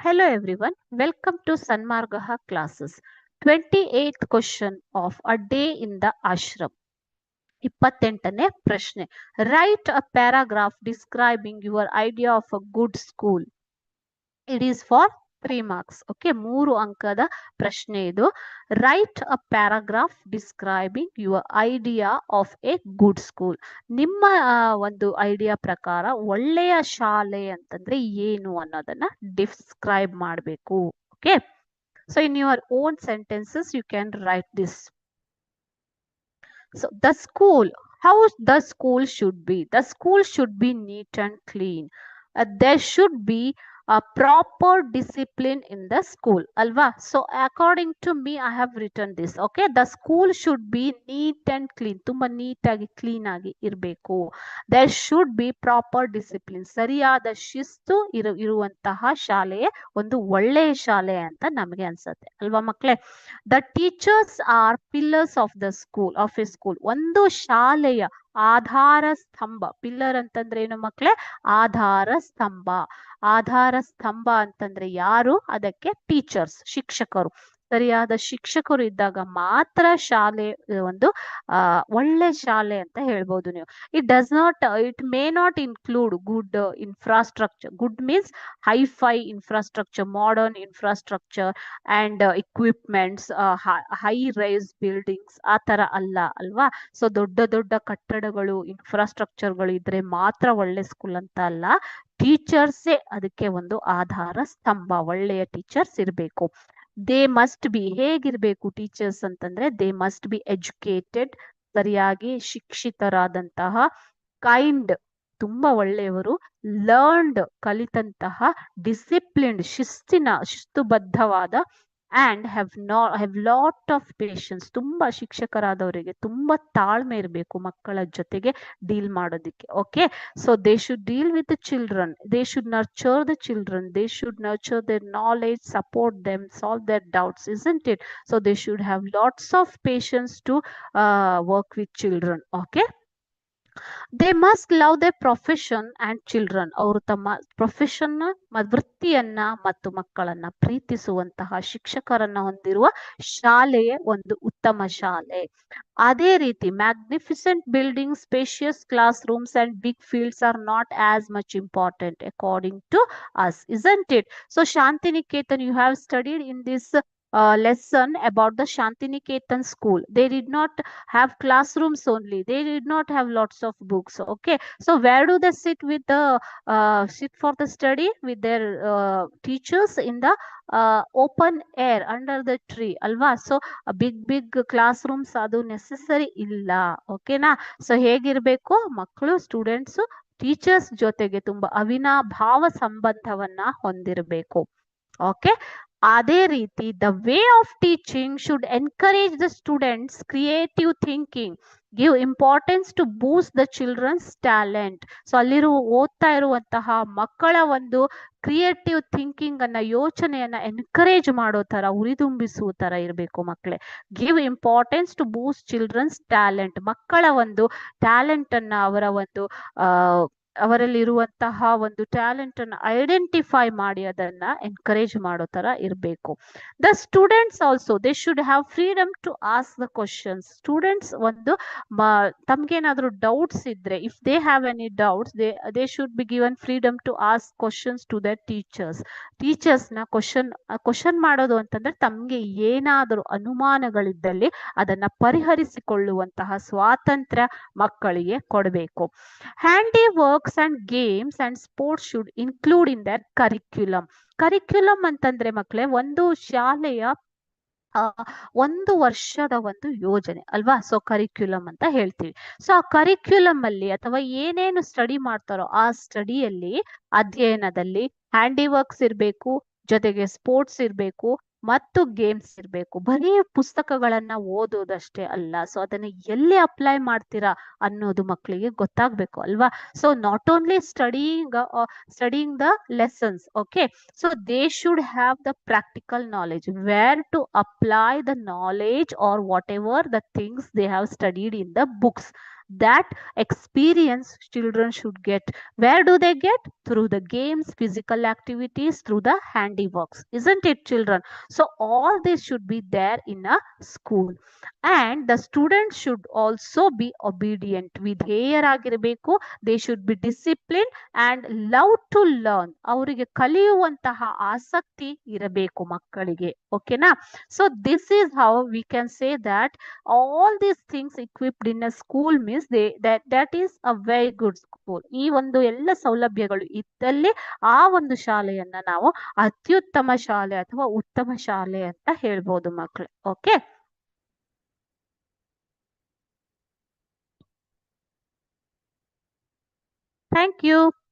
Hello everyone, welcome to Sanmargaha classes. 28th question of a day in the ashram. 28ನೇ ಪ್ರಶ್ನೆ. Write a paragraph describing your idea of a good school. It is for 3 marks. Okay, 3 ಅಂಕದ ಪ್ರಶ್ನೆ ಇದು. Write a paragraph describing your idea of a good school. ನಿಮ್ಮ ಒಂದು idea ಪ್ರಕಾರ ಒಳ್ಳೆಯ ಶಾಲೆ ಅಂತಂದ್ರೆ ಏನು ಅನ್ನೋದನ್ನ ಡಿಸ್ಕ್ರೈಬ್ ಮಾಡಬೇಕು. Okay, so in your own sentences you can write this. So the school, how the school should be. The school should be neat and clean. There should be a proper discipline in the school. Alva. So according to me, I have written this. Okay. The school should be neat and clean. Tumba neat agi clean agi irbeku. There should be proper discipline. ಸರಿಯಾದ ಶಿಸ್ತು ಇರುವಂತಹ ಶಾಲೆ ಒಂದು ಒಳ್ಳೆಯ ಶಾಲೆ ಅಂತ ನಮಗೆ ಅನ್ಸುತ್ತೆ ಅಲ್ವಾ ಮಕ್ಕಳೇ. The teachers R pillars of the school of A school. ಒಂದು ಶಾಲೆಯ ಆಧಾರ ಸ್ತಂಭ. ಪಿಲ್ಲರ್ ಅಂತಂದ್ರೆ ಏನು ಮಕ್ಕಳೇ? ಆಧಾರ ಸ್ತಂಭ. ಆಧಾರ ಸ್ತಂಭ ಅಂತಂದ್ರೆ ಯಾರು? ಅದಕ್ಕೆ ಟೀಚರ್ಸ್, ಶಿಕ್ಷಕರು. ಸರಿಯಾದ ಶಿಕ್ಷಕರು ಇದ್ದಾಗ ಮಾತ್ರ ಶಾಲೆ ಒಂದು ಒಳ್ಳೆ ಶಾಲೆ ಅಂತ ಹೇಳ್ಬೋದು ನೀವು. It may not include good infrastructure. Good means hi-fi infrastructure, modern infrastructure and equipments, high rise buildings ಆ ತರ ಅಲ್ಲ ಅಲ್ವಾ. ಸೊ ದೊಡ್ಡ ದೊಡ್ಡ ಕಟ್ಟಡಗಳು, ಇನ್ಫ್ರಾಸ್ಟ್ರಕ್ಚರ್ಗಳು ಇದ್ರೆ ಮಾತ್ರ ಒಳ್ಳೆ ಸ್ಕೂಲ್ ಅಂತ ಅಲ್ಲ. ಟೀಚರ್ಸೇ ಅದಕ್ಕೆ ಒಂದು ಆಧಾರ ಸ್ತಂಭ. ಒಳ್ಳೆಯ ಟೀಚರ್ಸ್ ಇರಬೇಕು. ದೇ ಮಸ್ಟ್ ಬಿ, ಹೇಗಿರ್ಬೇಕು ಟೀಚರ್ಸ್ ಅಂತಂದ್ರೆ, ದೇ ಮಸ್ಟ್ ಬಿ ಎಜುಕೇಟೆಡ್, ಸರಿಯಾಗಿ ಶಿಕ್ಷಿತರಾದಂತಹ, ಕೈಂಡ್ ತುಂಬಾ ಒಳ್ಳೆಯವರು, ಲರ್ನ್ಡ್ ಕಲಿತಂತಹ, ಡಿಸಿಪ್ಲಿನ್ಡ್ ಶಿಸ್ತುಬದ್ಧವಾದ, and have lot of patience. ತುಂಬಾ ಶಿಕ್ಷಕರಾದವರಿಗೆ ತುಂಬಾ ತಾಳ್ಮೆ ಇರಬೇಕು ಮಕ್ಕಳ ಜೊತೆಗೆ ಡೀಲ್ ಮಾಡೋದಿಕ್ಕೆ. Okay, so they should deal with the children, they should nurture the children, they should nurture their knowledge, support them, solve their doubts, isn't it? So they should have lots of patience to work with children. Okay, they must love the profession and children. ಅವರು ತಮ್ಮ profession, ವೃತ್ತಿಯನ್ನ ಮತ್ತು ಮಕ್ಕಳನ್ನ ಪ್ರೀತಿಸುವಂತಹ ಶಿಕ್ಷಕರನ್ನ ಹೊಂದಿರುವ ಶಾಲೆಯೇ ಒಂದು ಉತ್ತಮ ಶಾಲೆ. ಅದೇ ರೀತಿ magnificent building, spacious classrooms and big fields are not as much important according to us, isn't it? So Shantiniketan, you have studied in this lesson about the Shantiniketan school. They did not have classrooms only. They did not have lots of books. Okay, so where do they sit with the sit for the study with their teachers? In the open air under the tree alva. So big classrooms adu necessary illa. Okay na. So ಹೇಗಿರ್ಬೇಕು ಮಕ್ಕಳು, students teachers ಜೊತೆಗೆ ತುಂಬಾ ಅವಿನಾಭಾವ ಸಂಬಂಧವನ್ನ ಹೊಂದಿರಬೇಕು. Okay, ಅದೇ ರೀತಿ the way of teaching should encourage the students creative thinking, give importance to boost the children's talent. So ಓದ್ತಾ ಇರುವಂತಹ ಮಕ್ಕಳ ಒಂದು ಕ್ರಿಯೇಟಿವ್ ಥಿಂಕಿಂಗ್ ಅನ್ನ, ಯೋಚನೆಯನ್ನ ಎನ್ಕರೇಜ್ ಮಾಡೋ ತರ, ಉರಿದುಂಬಿಸುವ ತರ ಇರಬೇಕು ಮಕ್ಕಳೇ. Give importance to boost children's talent. ಮಕ್ಕಳ ಒಂದು ಟ್ಯಾಲೆಂಟ್ ಅನ್ನ, ಅವರಲ್ಲಿರುವಂತಹ ಒಂದು ಟ್ಯಾಲೆಂಟ್ ಅನ್ನು ಐಡೆಂಟಿಫೈ ಮಾಡಿ ಅದನ್ನ ಎನ್ಕರೇಜ್ ಮಾಡೋ ತರ ಇರಬೇಕು. The students also they should have freedom to ask the questions. Students ಒಂದು ತಮ್ಗೇನಾದ್ರೂ ಡೌಟ್ಸ್ ಇದ್ರೆ, if they have any doubts, they should be given freedom to ask questions to the teachers. Teachers ನ question ಮಾಡೋದು ಅಂತಂದ್ರೆ, ತಮ್ಗೆ ಏನಾದರೂ ಅನುಮಾನಗಳಿದ್ದಲ್ಲಿ ಅದನ್ನ ಪರಿಹರಿಸಿಕೊಳ್ಳುವಂತಹ ಸ್ವಾತಂತ್ರ್ಯ ಮಕ್ಕಳಿಗೆ ಕೊಡಬೇಕು. Handy works and games and sports should include in their curriculum. Curriculum ಅಂತಂದ್ರೆ ಮಕ್ಕಳೇ, ಒಂದು ಶಾಲೆಯ ಒಂದು ವರ್ಷದ ಒಂದು ಯೋಜನೆ ಅಲ್ವಾ. ಸೊ ಕರಿಕ್ಯುಲಮ್ ಅಂತ ಹೇಳ್ತೀವಿ. ಸೊ ಆ ಕರಿಕ್ಯುಲಮ್ ಅಲ್ಲಿ ಅಥವಾ ಏನೇನು ಸ್ಟಡಿ ಮಾಡ್ತಾರೋ ಆ ಸ್ಟಡಿಯಲ್ಲಿ, ಅಧ್ಯಯನದಲ್ಲಿ ಹ್ಯಾಂಡಿ ವರ್ಕ್ಸ್ ಇರ್ಬೇಕು, ಜೊತೆಗೆ ಸ್ಪೋರ್ಟ್ಸ್ ಇರ್ಬೇಕು ಮತ್ತು ಗೇಮ್ಸ್ ಇರ್ಬೇಕು. ಬರೀ ಪುಸ್ತಕಗಳನ್ನ ಓದೋದಷ್ಟೇ ಅಲ್ಲ. ಸೊ ಅದನ್ನ ಎಲ್ಲಿ ಅಪ್ಲೈ ಮಾಡ್ತೀರಾ ಅನ್ನೋದು ಮಕ್ಕಳಿಗೆ ಗೊತ್ತಾಗ್ಬೇಕು ಅಲ್ವಾ. So not only studying the lessons. Okay, so they should have the practical knowledge, where to apply the knowledge or whatever the things they have studied in the books. That experience children should get. Where do they get? Through the games, physical activities, through the handiworks, isn't it, children? So all this should be there in a school. And the students should also be obedient, ವಿಧೇಯರಾಗಿರಬೇಕು. They should be disciplined and love to learn. ಅವರಿಗೆ ಕಲಿಯುವಂತಹ ಆಸಕ್ತಿ ಇರಬೇಕು ಮಕ್ಕಳಿಗೆ. ಓಕೆನಾ? So this is how we can say that all these things equipped in a school means that is a very good school. ಈ ಒಂದು ಎಲ್ಲ ಸೌಲಭ್ಯಗಳು ಇದ್ದಲ್ಲಿ ಆ ಒಂದು ಶಾಲೆಯನ್ನ ನಾವು ಅತ್ಯುತ್ತಮ ಶಾಲೆ ಅಥವಾ ಉತ್ತಮ ಶಾಲೆ ಅಂತ ಹೇಳ್ಬೋದು ಮಕ್ಕಳು. ಓಕೆ. Thank you.